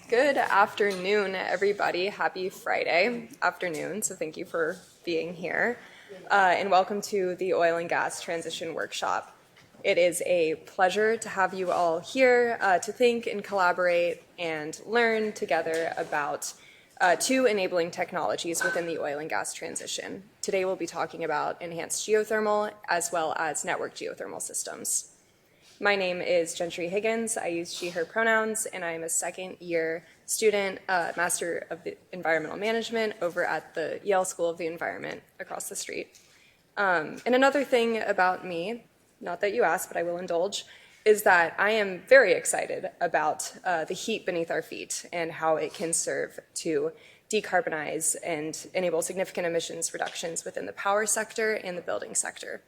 Good afternoon, everybody. Happy Friday afternoon, so thank you for being here. And welcome to the Oil and Gas Transition Workshop. It is a pleasure to have you all here to think and collaborate and learn together about two enabling technologies within the oil and gas transition. Today we'll be talking about enhanced geothermal as well as network geothermal systems. My name is Gentry Higgins. I use she, her pronouns, and I'm a second-year student, Master of Environmental Management over at the Yale School of the Environment across the street. And another thing about me, not that you asked, but I will indulge, is that I am very excited about the heat beneath our feet and how it can serve to decarbonize and enable significant emissions reductions within the power sector and the building sector.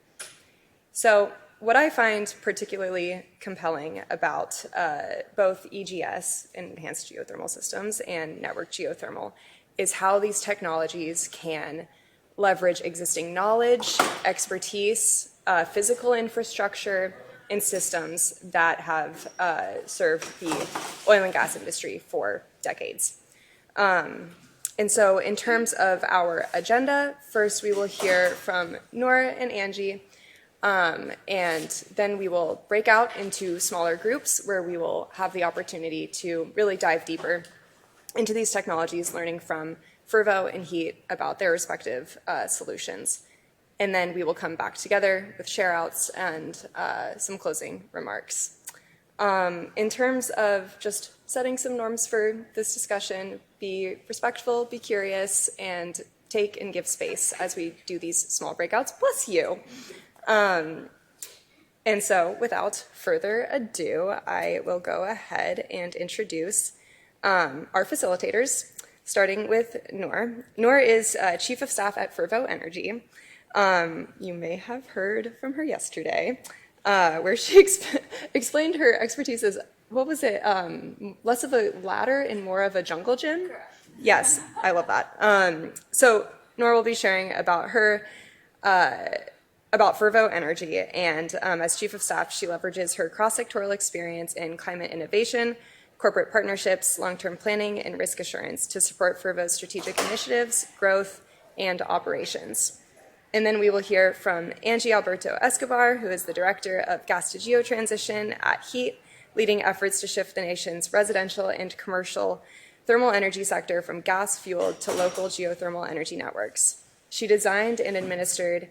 So, what I find particularly compelling about both EGS, enhanced geothermal systems, and network geothermal is how these technologies can leverage existing knowledge, expertise, physical infrastructure, and systems that have served the oil and gas industry for decades. And so in terms of our agenda, first we will hear from Nora and Angie, and then we will break out into smaller groups where we will have the opportunity to really dive deeper into these technologies, learning from Fervo and Heat about their respective solutions. And then we will come back together with share-outs and some closing remarks. In terms of just setting some norms for this discussion, be respectful, be curious, and take and give space as we do these small breakouts. Bless you. And so without further ado, I will go ahead and introduce our facilitators, starting with Noor. Noor is Chief of Staff at Fervo Energy. You may have heard from her yesterday, where she explained her expertise as, what was it, less of a ladder and more of a jungle gym? Correct. Yes, I love that. So Noor will be sharing about her about Fervo Energy, and as Chief of Staff, she leverages her cross-sectoral experience in climate innovation, corporate partnerships, long-term planning, and risk assurance to support Fervo's strategic initiatives, growth, and operations. And then we will hear from Angie Alberto Escobar, who is the Director of Gas to Geo Transition at HEAT, leading efforts to shift the nation's residential and commercial thermal energy sector from gas-fueled to local geothermal energy networks. She designed and administered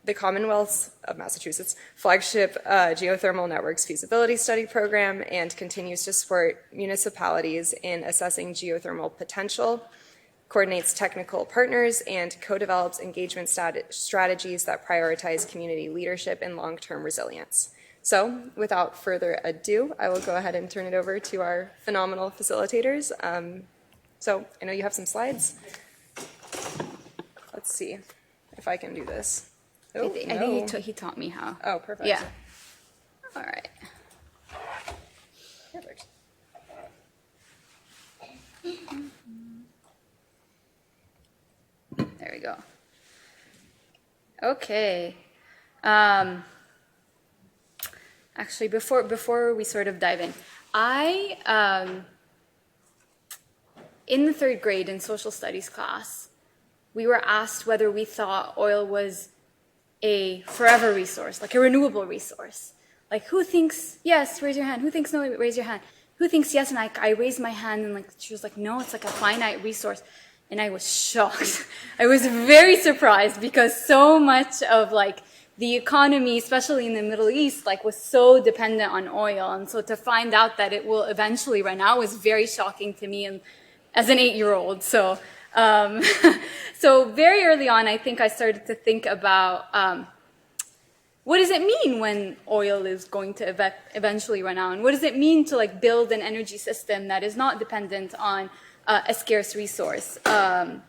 the Commonwealth of Massachusetts flagship geothermal networks feasibility study program and continues to support municipalities in assessing geothermal potential, coordinates technical partners, and co-develops engagement strategies that prioritize community leadership and long-term resilience. So without further ado, I will go ahead and turn it over to our phenomenal facilitators. So I know you have some slides. Let's see if I can do this. Oh, I think he taught me how. Oh, perfect. Yeah. All right. Perfect. There we go. Okay. Actually, before we sort of dive in, in the third grade in social studies class, we were asked whether we thought oil was a forever resource, like a renewable resource. Like, who thinks yes, raise your hand. Who thinks no, raise your hand. Who thinks yes? And I raised my hand, and like she was like, no, it's like a finite resource. And I was shocked. I was very surprised because so much of like the economy, especially in the Middle East, like was so dependent on oil. And so to find out that it will eventually run out was very shocking to me and as an 8-year-old. So so very early on, I think I started to think about what does it mean when oil is going to eventually run out? And what does it mean to like build an energy system that is not dependent on a scarce resource? And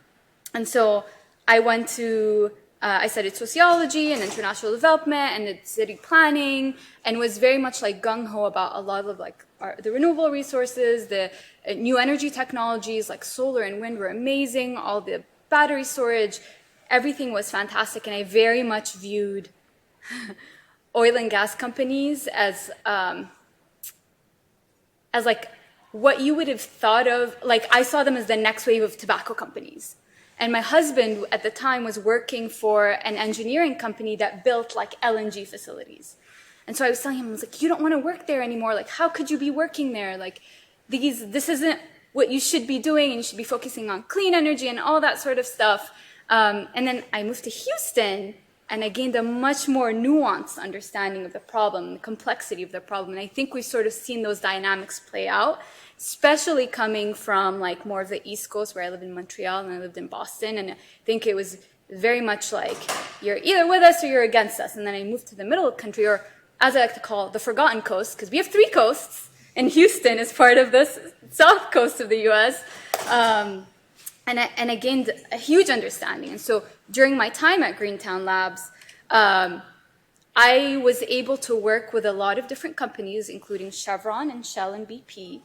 so I went to, I studied sociology and international development and city planning, and was very much like gung-ho about a lot of like the renewable resources, the new energy technologies like solar and wind were amazing, all the battery storage, everything was fantastic, and I very much viewed oil and gas companies as like what you would have thought of, like I saw them as the next wave of tobacco companies. And my husband at the time was working for an engineering company that built like LNG facilities. And so I was telling him, I was like, you don't want to work there anymore. Like, how could you be working there? Like, this isn't what you should be doing, and you should be focusing on clean energy and all that sort of stuff. And then I moved to Houston, and I gained a much more nuanced understanding of the problem, the complexity of the problem. And I think we've sort of seen those dynamics play out, especially coming from like more of the East Coast, where I live in Montreal and I lived in Boston. And I think it was very much like, you're either with us or you're against us. And then I moved to the middle of the country, or as I like to call the forgotten coast, because we have 3 coasts, and Houston is part of the south coast of the US. And I gained a huge understanding. And so during my time at Greentown Labs, I was able to work with a lot of different companies, including Chevron and Shell and BP,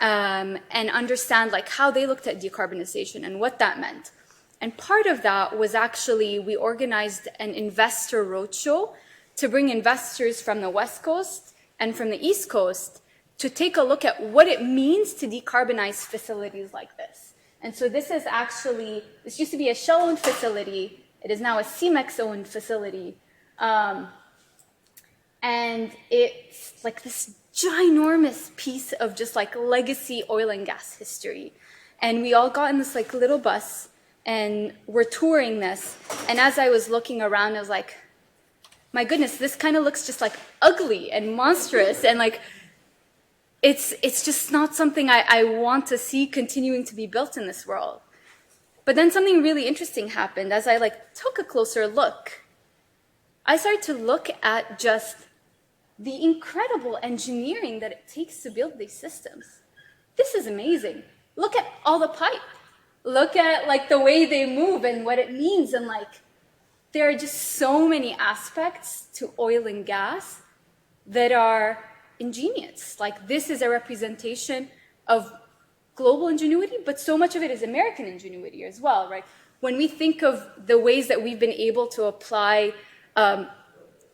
and understand like how they looked at decarbonization and what that meant. And part of that was actually, we organized an investor roadshow to bring investors from the West Coast and from the East Coast to take a look at what it means to decarbonize facilities like this. And so this used to be a Shell-owned facility. It is now a CEMEX-owned facility. And it's like this ginormous piece of just like legacy oil and gas history. And we all got in this like little bus and we're touring this. And as I was looking around, I was like, my goodness, this kind of looks just like ugly and monstrous, and like it's just not something I want to see continuing to be built in this world. But then something really interesting happened as I like took a closer look. I started to look at just the incredible engineering that it takes to build these systems. This is amazing. Look at all the pipe. Look at like the way they move and what it means, and like there are just so many aspects to oil and gas that are ingenious. Like this is a representation of global ingenuity, but so much of it is American ingenuity as well, right? When we think of the ways that we've been able to apply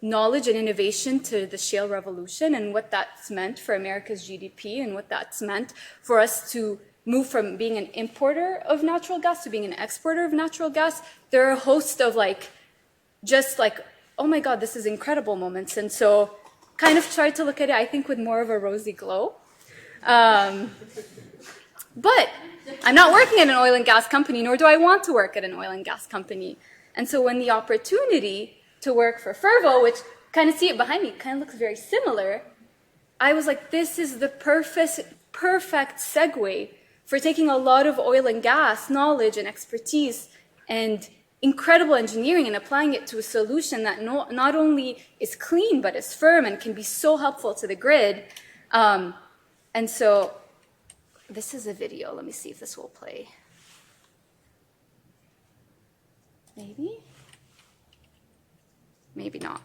knowledge and innovation to the shale revolution and what that's meant for America's GDP and what that's meant for us to move from being an importer of natural gas to being an exporter of natural gas, there are a host of like, just like, oh my God, this is incredible moments. And so kind of tried to look at it, I think, with more of a rosy glow. But I'm not working at an oil and gas company, nor do I want to work at an oil and gas company. And so when the opportunity to work for Fervo, which kind of see it behind me, kind of looks very similar, I was like, this is the perfect segue for taking a lot of oil and gas knowledge and expertise and incredible engineering and applying it to a solution that not only is clean, but is firm and can be so helpful to the grid. And so this is a video. Let me see if this will play. Maybe? Maybe not.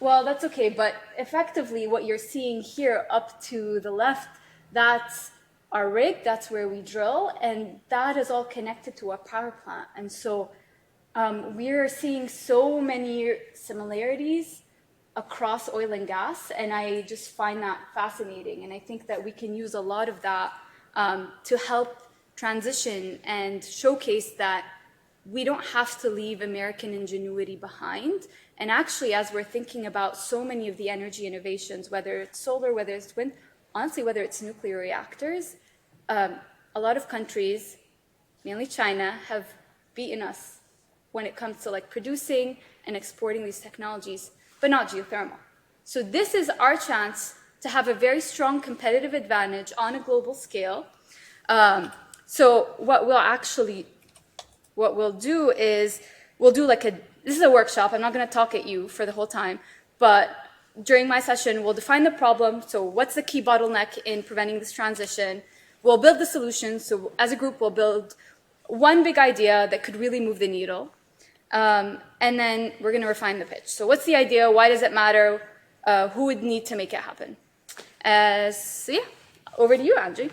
Well, that's okay, but effectively what you're seeing here up to the left, that's our rig, that's where we drill, and that is all connected to a power plant. And so we're seeing so many similarities across oil and gas, and I just find that fascinating. And I think that we can use a lot of that to help transition and showcase that we don't have to leave American ingenuity behind. And actually, as we're thinking about so many of the energy innovations, whether it's solar, whether it's wind, honestly, whether it's nuclear reactors, a lot of countries, mainly China, have beaten us when it comes to like producing and exporting these technologies, but not geothermal. So this is our chance to have a very strong competitive advantage on a global scale. So what we'll do is, this is a workshop. I'm not going to talk at you for the whole time, but during my session, we'll define the problem. So what's the key bottleneck in preventing this transition? We'll build the solution. So as a group, we'll build one big idea that could really move the needle. And then we're going to refine the pitch. So what's the idea? Why does it matter? Who would need to make it happen? So yeah, over to you, Angie.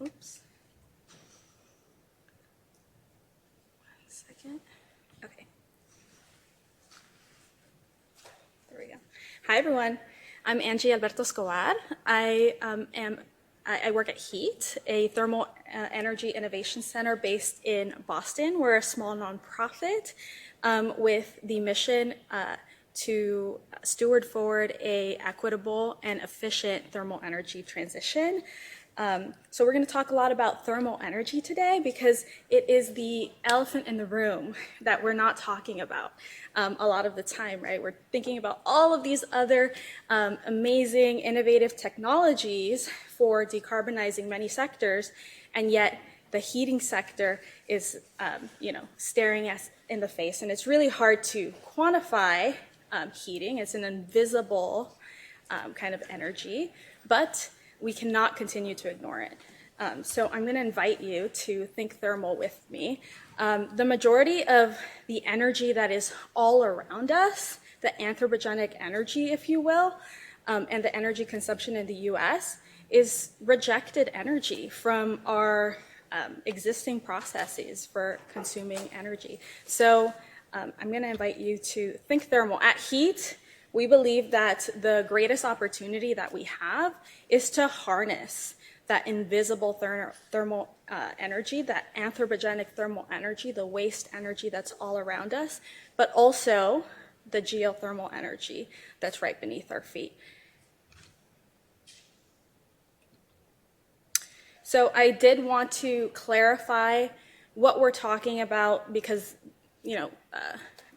Oops. 1 second. Okay. There we go. Hi, everyone. I'm Angie Alberto Escobar. I work at HEAT, a thermal energy innovation center based in Boston. We're a small nonprofit with the mission to steward forward a equitable and efficient thermal energy transition. So we're going to talk a lot about thermal energy today because it is the elephant in the room that we're not talking about a lot of the time, right? We're thinking about all of these other amazing, innovative technologies for decarbonizing many sectors, and yet the heating sector is, staring us in the face. And it's really hard to quantify heating. It's an invisible kind of energy, but we cannot continue to ignore it. So I'm going to invite you to think thermal with me. The majority of the energy that is all around us, the anthropogenic energy, if you will, and the energy consumption in the US is rejected energy from our existing processes for consuming energy. So I'm going to invite you to think thermal. At HEAT, we believe that the greatest opportunity that we have is to harness that invisible thermal energy, that anthropogenic thermal energy, the waste energy that's all around us, but also the geothermal energy that's right beneath our feet. So I did want to clarify what we're talking about because,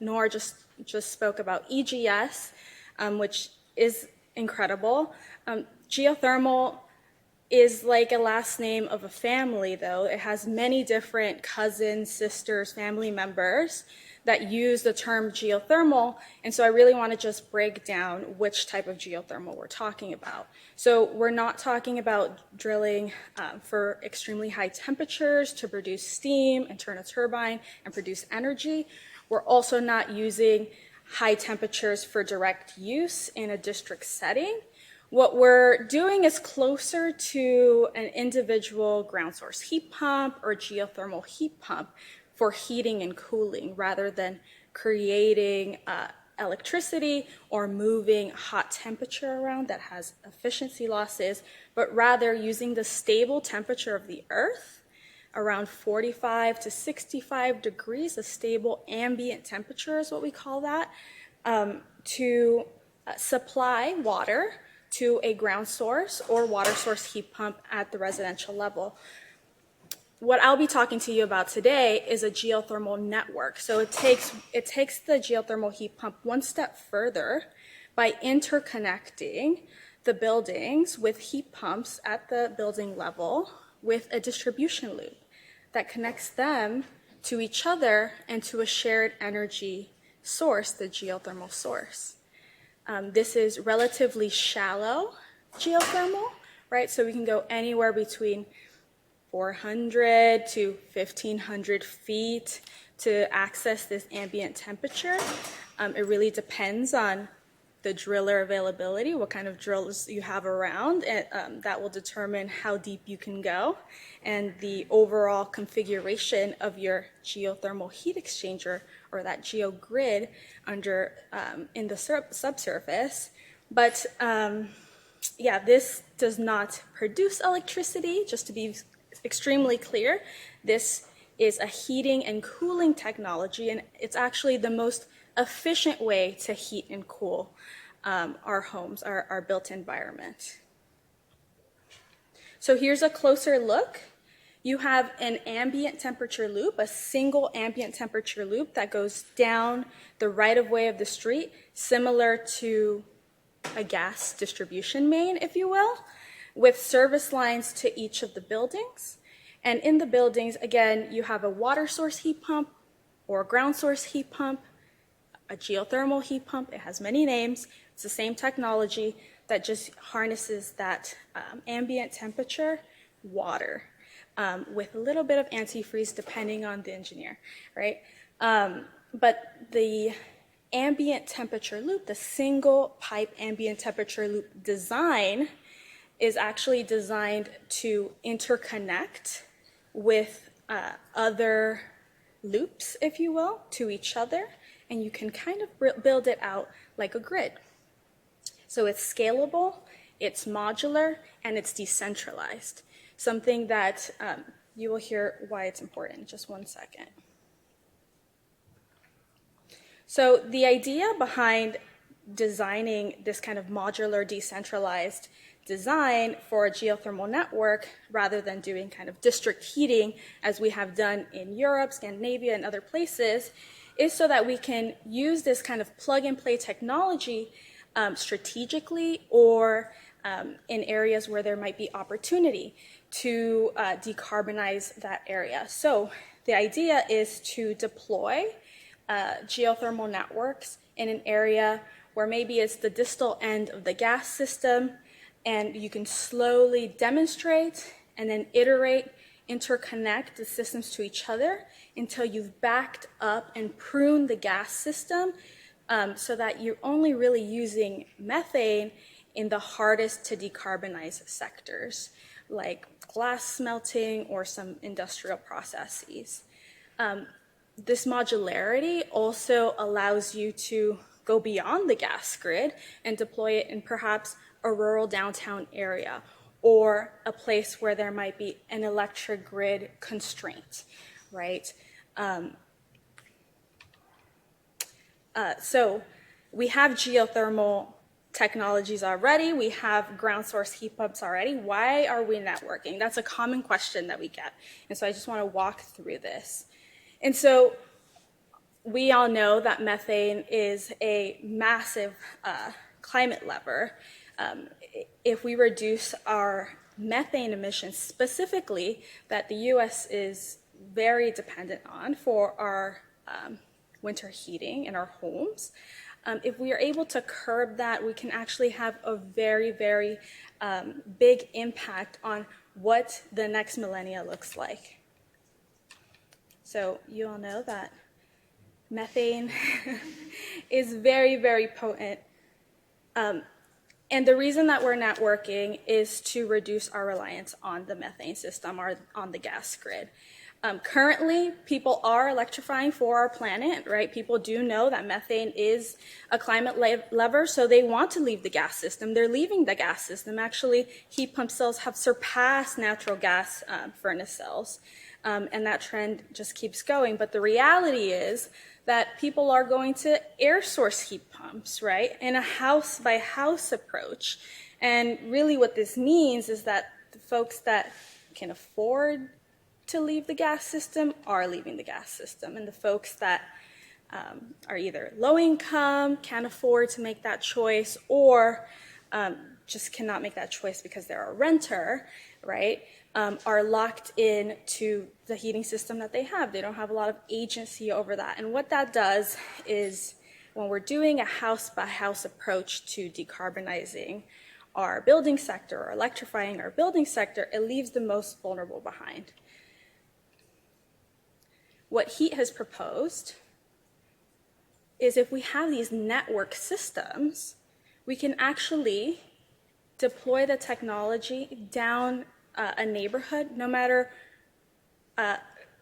Nora just spoke about EGS, which is incredible. Geothermal is like a last name of a family, though. It has many different cousins, sisters, family members that use the term geothermal, and so I really want to just break down which type of geothermal we're talking about. So we're not talking about drilling for extremely high temperatures to produce steam and turn a turbine and produce energy. We're also not using high temperatures for direct use in a district setting. What we're doing is closer to an individual ground source heat pump or geothermal heat pump for heating and cooling rather than creating electricity or moving hot temperature around that has efficiency losses, but rather using the stable temperature of the earth, around 45 to 65 degrees, a stable ambient temperature is what we call that, to supply water to a ground source or water source heat pump at the residential level. What I'll be talking to you about today is a geothermal network. So it takes the geothermal heat pump one step further by interconnecting the buildings with heat pumps at the building level with a distribution loop that connects them to each other and to a shared energy source, the geothermal source. This is relatively shallow geothermal, right? So we can go anywhere between 400 to 1,500 feet to access this ambient temperature. It really depends on the driller availability, what kind of drills you have around, and that will determine how deep you can go, and the overall configuration of your geothermal heat exchanger or that geogrid under in the subsurface. But this does not produce electricity, just to be extremely clear. This is a heating and cooling technology, and it's actually the most efficient way to heat and cool our homes, our built environment. So here's a closer look. You have an ambient temperature loop, a single ambient temperature loop that goes down the right-of-way of the street, similar to a gas distribution main, if you will, with service lines to each of the buildings. And in the buildings, again, you have a water source heat pump or a ground source heat pump, a geothermal heat pump. It has many names. It's the same technology that just harnesses that ambient temperature water with a little bit of antifreeze depending on the engineer, right? But the ambient temperature loop, the single pipe ambient temperature loop design is actually designed to interconnect with other loops, if you will, to each other, and you can kind of build it out like a grid. So it's scalable, it's modular, and it's decentralized. Something that you will hear why it's important. Just one second. So the idea behind designing this kind of modular, decentralized design for a geothermal network rather than doing kind of district heating as we have done in Europe, Scandinavia, and other places is so that we can use this kind of plug-and-play technology strategically or in areas where there might be opportunity to decarbonize that area. So the idea is to deploy geothermal networks in an area where maybe it's the distal end of the gas system, and you can slowly demonstrate and then iterate, interconnect the systems to each other until you've backed up and pruned the gas system so that you're only really using methane in the hardest to decarbonize sectors, like glass smelting or some industrial processes. This modularity also allows you to go beyond the gas grid and deploy it in perhaps a rural downtown area or a place where there might be an electric grid constraint, right? So we have geothermal technologies already. We have ground source heat pumps already. Why are we networking? That's a common question that we get. And so I just want to walk through this. And so we all know that methane is a massive climate lever. If we reduce our methane emissions specifically that the US is very dependent on for our winter heating in our homes, if we are able to curb that, we can actually have a very, very big impact on what the next millennia looks like. So you all know that methane is very, very potent. And the reason that we're networking is to reduce our reliance on the methane system or on the gas grid. Currently, people are electrifying for our planet, right? People do know that methane is a climate lever, so they want to leave the gas system. They're leaving the gas system. Actually, heat pump cells have surpassed natural gas furnace cells, and that trend just keeps going. But the reality is that people are going to air source heat pumps, right, in a house-by-house approach. And really what this means is that the folks that can afford to leave the gas system are leaving the gas system. And the folks that are either low income, can't afford to make that choice, or just cannot make that choice because they're a renter, right, are locked in to the heating system that they have. They don't have a lot of agency over that. And what that does is when we're doing a house-by-house approach to decarbonizing our building sector or electrifying our building sector, it leaves the most vulnerable behind. What HEAT has proposed is if we have these network systems, we can actually deploy the technology down a neighborhood, no matter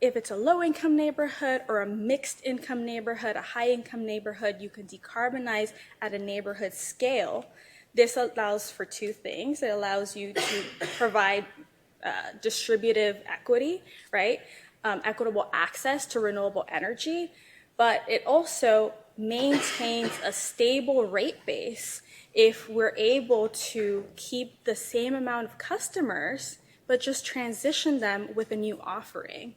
if it's a low-income neighborhood or a mixed-income neighborhood, a high-income neighborhood. You can decarbonize at a neighborhood scale. This allows for two things. It allows you to provide distributive equity, right? Equitable access to renewable energy, but it also maintains a stable rate base if we're able to keep the same amount of customers, but just transition them with a new offering,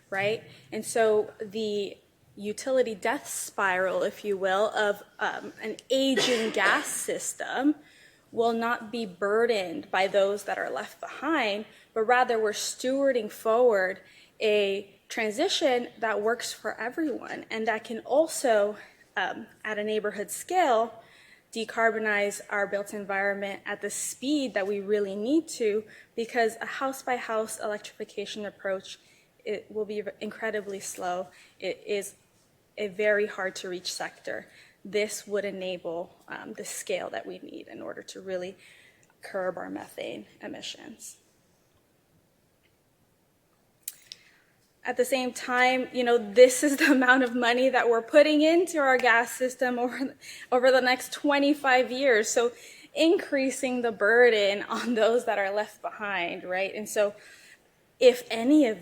right? And so the utility death spiral, if you will, of an aging gas system will not be burdened by those that are left behind, but rather we're stewarding forward a transition that works for everyone and that can also, at a neighborhood scale, decarbonize our built environment at the speed that we really need to, because a house-by-house electrification approach, it will be incredibly slow. It is a very hard to reach sector. This would enable the scale that we need in order to really curb our methane emissions. At the same time, this is the amount of money that we're putting into our gas system over the next 25 years. So increasing the burden on those that are left behind, right? And so if any of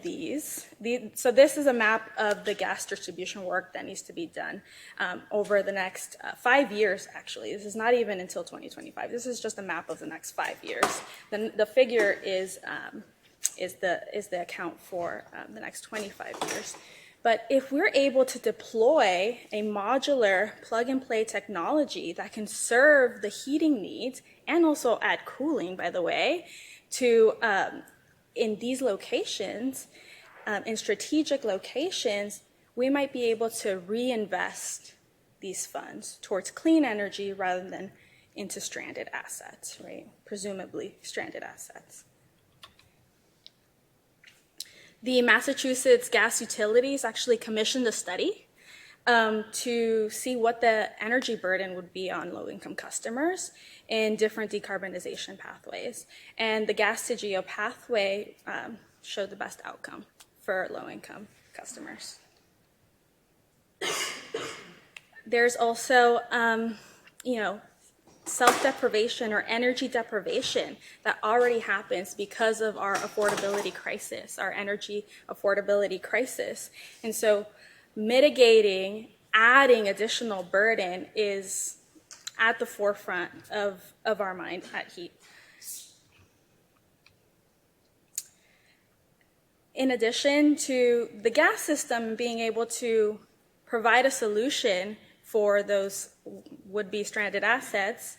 so this is a map of the gas distribution work that needs to be done over the next 5 years, actually. This is not even until 2025. This is just a map of the next 5 years. Then the figure is the account for the next 25 years. But if we're able to deploy a modular plug-and-play technology that can serve the heating needs and also add cooling, by the way, to in these locations, in strategic locations, we might be able to reinvest these funds towards clean energy rather than into stranded assets, right? Presumably stranded assets. The Massachusetts Gas Utilities actually commissioned a study to see what the energy burden would be on low-income customers in different decarbonization pathways. And the gas to geo pathway showed the best outcome for low-income customers. There's also, self-deprivation or energy deprivation that already happens because of our affordability crisis, our energy affordability crisis. And so mitigating, adding additional burden is at the forefront of our mind at HEAT. In addition to the gas system being able to provide a solution for those would-be stranded assets,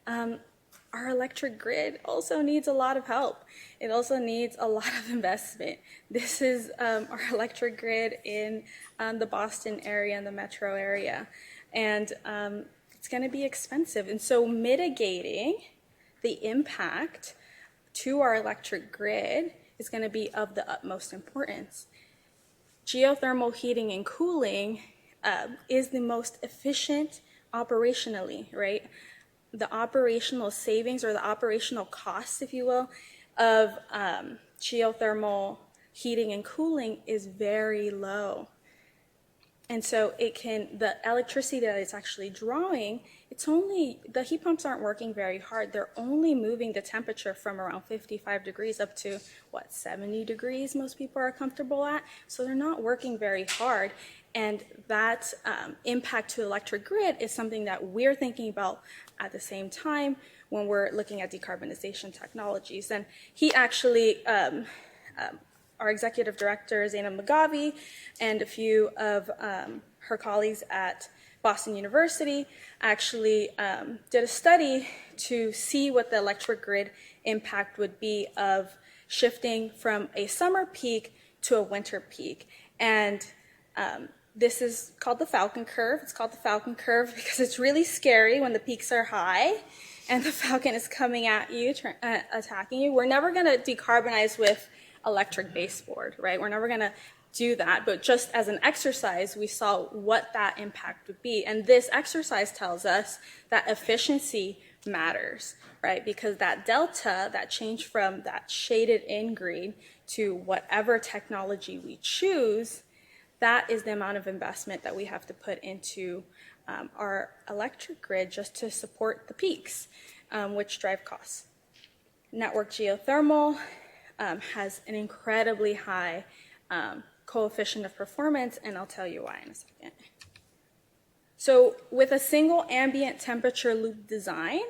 our electric grid also needs a lot of help. It also needs a lot of investment. This is our electric grid in the Boston area and the metro area. And it's going to be expensive. And so mitigating the impact to our electric grid is going to be of the utmost importance. Geothermal heating and cooling is the most efficient operationally, right? The operational savings or the operational costs, if you will, of geothermal heating and cooling is very low. And so the electricity that it's actually drawing, the heat pumps aren't working very hard. They're only moving the temperature from around 55 degrees up to, 70 degrees most people are comfortable at. So they're not working very hard. And that impact to the electric grid is something that we're thinking about at the same time when we're looking at decarbonization technologies. And he actually, our executive director, Zainab Magavi, and a few of her colleagues at Boston University actually did a study to see what the electric grid impact would be of shifting from a summer peak to a winter peak. And this is called the Falcon Curve. It's called the Falcon Curve because it's really scary when the peaks are high and the Falcon is coming at you, attacking you. We're never going to decarbonize with electric baseboard, right? We're never going to do that. But just as an exercise, we saw what that impact would be. And this exercise tells us that efficiency matters, right? Because that delta, that change from that shaded in green to whatever technology we choose, that is the amount of investment that we have to put into our electric grid just to support the peaks, which drive costs. Network geothermal has an incredibly high coefficient of performance, and I'll tell you why in a second. So with a single ambient temperature loop design,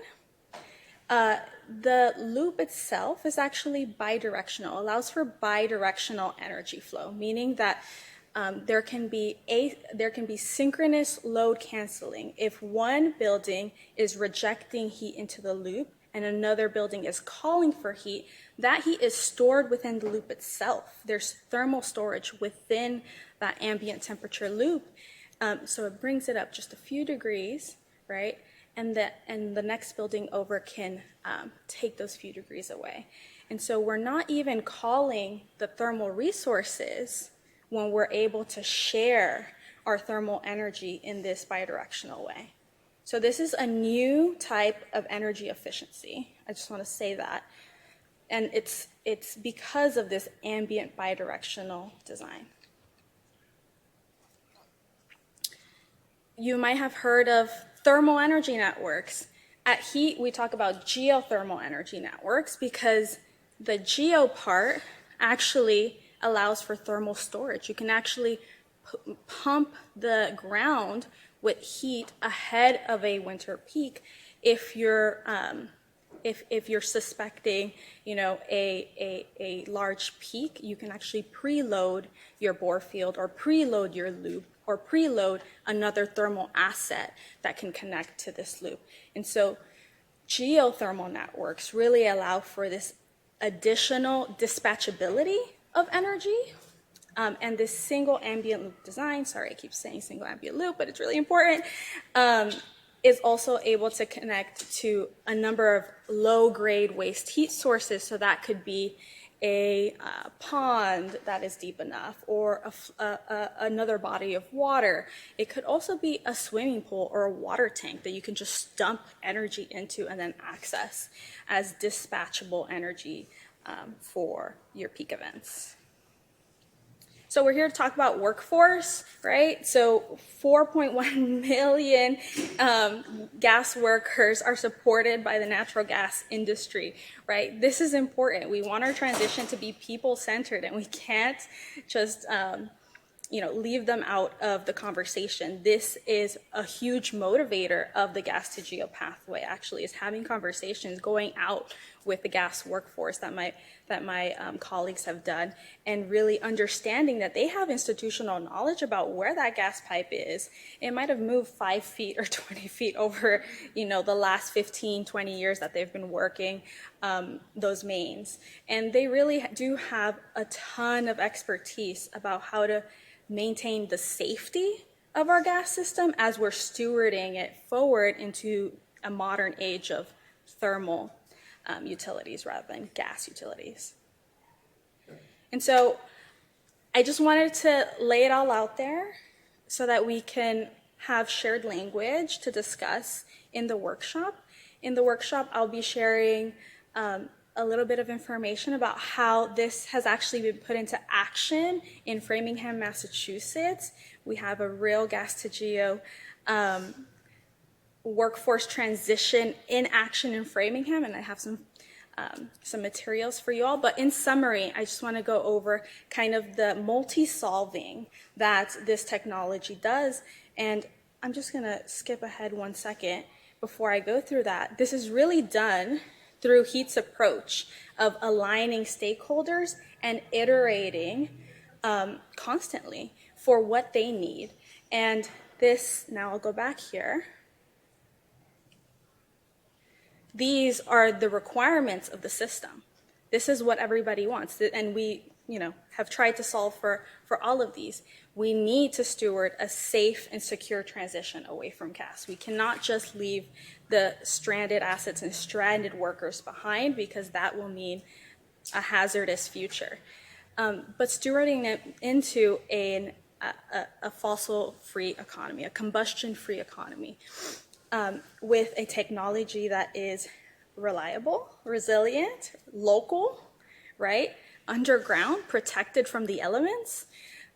the loop itself is actually bidirectional, allows for bidirectional energy flow, meaning that there can be synchronous load canceling. If one building is rejecting heat into the loop and another building is calling for heat, that heat is stored within the loop itself. There's thermal storage within that ambient temperature loop. So it brings it up just a few degrees, right? And the next building over can take those few degrees away. And so we're not even calling the thermal resources when we're able to share our thermal energy in this bidirectional way. So this is a new type of energy efficiency. I just want to say that. And it's because of this ambient bidirectional design. You might have heard of thermal energy networks. At heat, we talk about geothermal energy networks because the geo part actually allows for thermal storage. You can actually pump the ground with heat ahead of a winter peak if you're suspecting, a large peak. You can actually preload your bore field or preload your loop or preload another thermal asset that can connect to this loop. And so geothermal networks really allow for this additional dispatchability of energy. And this single ambient loop design, sorry, I keep saying single ambient loop, but it's really important, is also able to connect to a number of low-grade waste heat sources. So that could be a pond that is deep enough or another body of water. It could also be a swimming pool or a water tank that you can just dump energy into and then access as dispatchable energy for your peak events. So we're here to talk about workforce, right? So 4.1 million gas workers are supported by the natural gas industry, right? This is important. We want our transition to be people-centered, and we can't just leave them out of the conversation. This is a huge motivator of the gas to geo pathway, actually, is having conversations, going out with the gas workforce that my colleagues have done, and really understanding that they have institutional knowledge about where that gas pipe is. It might have moved 5 feet or 20 feet over, the last 15, 20 years that they've been working those mains. And they really do have a ton of expertise about how to maintain the safety of our gas system as we're stewarding it forward into a modern age of thermal utilities rather than gas utilities. And so I just wanted to lay it all out there so that we can have shared language to discuss in the workshop. In the workshop, I'll be sharing a little bit of information about how this has actually been put into action in Framingham, Massachusetts. We have a real gas to geo workforce transition in action in Framingham, and I have some materials for you all. But in summary, I just want to go over kind of the multi-solving that this technology does. And I'm just going to skip ahead 1 second before I go through that. This is really done through HEAT's approach of aligning stakeholders and iterating constantly for what they need. And this, now I'll go back here. These are the requirements of the system. This is what everybody wants. And we, have tried to solve for all of these. We need to steward a safe and secure transition away from gas. We cannot just leave the stranded assets and stranded workers behind, because that will mean a hazardous future. But stewarding it into a fossil-free economy, a combustion-free economy, with a technology that is reliable, resilient, local, right? Underground, protected from the elements,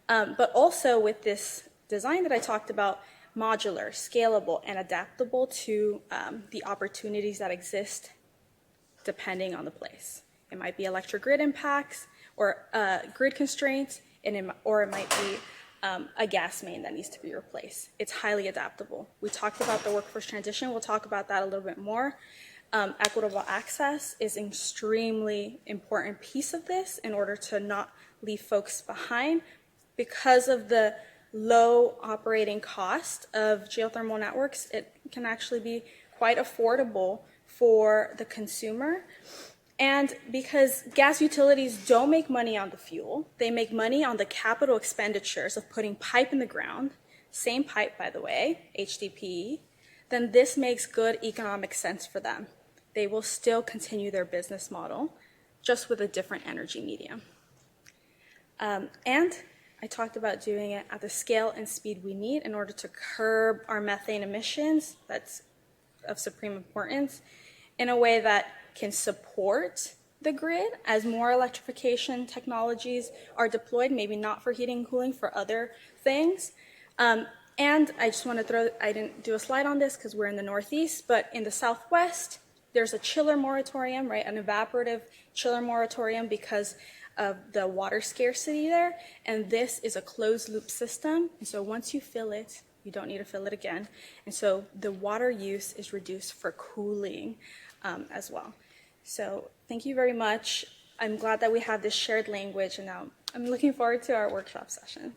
but also with this design that I talked about, modular, scalable, and adaptable to the opportunities that exist depending on the place. It might be electric grid impacts or grid constraints, or it might be a gas main that needs to be replaced. It's highly adaptable. We talked about the workforce transition. We'll talk about that a little bit more. Equitable access is an extremely important piece of this in order to not leave folks behind. Because of the low operating cost of geothermal networks, it can actually be quite affordable for the consumer. And because gas utilities don't make money on the fuel, they make money on the capital expenditures of putting pipe in the ground, same pipe, by the way, HDPE, then this makes good economic sense for them. They will still continue their business model, just with a different energy medium. And I talked about doing it at the scale and speed we need in order to curb our methane emissions. That's of supreme importance, in a way that can support the grid as more electrification technologies are deployed, maybe not for heating and cooling, for other things. And I just want to I didn't do a slide on this because we're in the Northeast, but in the Southwest, there's a chiller moratorium, right? An evaporative chiller moratorium because of the water scarcity there. And this is a closed loop system. And so once you fill it, you don't need to fill it again. And so the water use is reduced for cooling as well. So thank you very much. I'm glad that we have this shared language, and now I'm looking forward to our workshop session.